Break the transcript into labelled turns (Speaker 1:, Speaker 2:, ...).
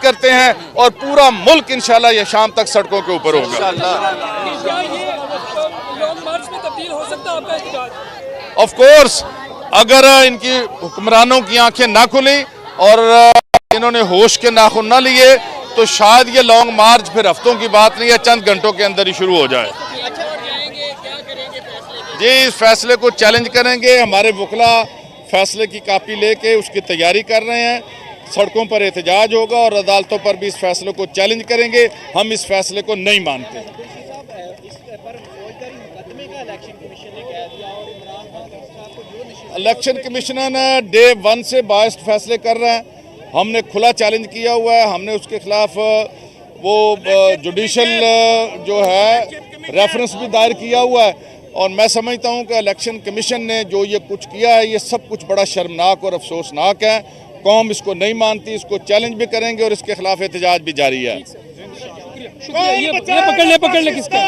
Speaker 1: करते हैं और पूरा मुल्क इंशाल्लाह ये शाम तक सड़कों के ऊपर होगा। ऑफ कोर्स, अगर इनकी हुक्मरानों की आंखें ना खुली और इन्होंने होश के नाखून ना लिए तो शायद ये लॉन्ग मार्च फिर हफ्तों की बात नहीं है, चंद घंटों के अंदर ही शुरू हो जाए। जी, इस फैसले को चैलेंज करेंगे। हमारे वकला फैसले की कापी लेके उसकी तैयारी कर रहे हैं। सड़कों पर एहतजाज होगा और अदालतों पर भी इस फैसले को चैलेंज करेंगे। हम इस फैसले को नहीं मानते। इलेक्शन कमिश्नर ने डे 1 से बायस्ड फैसले कर रहे हैं। हमने खुला चैलेंज किया हुआ है। हमने उसके खिलाफ वो जुडिशल जो है रेफरेंस भी दायर किया हुआ है और मैं समझता हूं कि इलेक्शन कमीशन ने जो ये कुछ किया है ये सब कुछ बड़ा शर्मनाक और अफसोसनाक है। कौम इसको नहीं मानती, इसको चैलेंज भी करेंगे और इसके खिलाफ एहतजाज भी जारी है।
Speaker 2: ये पकड़ ले किसका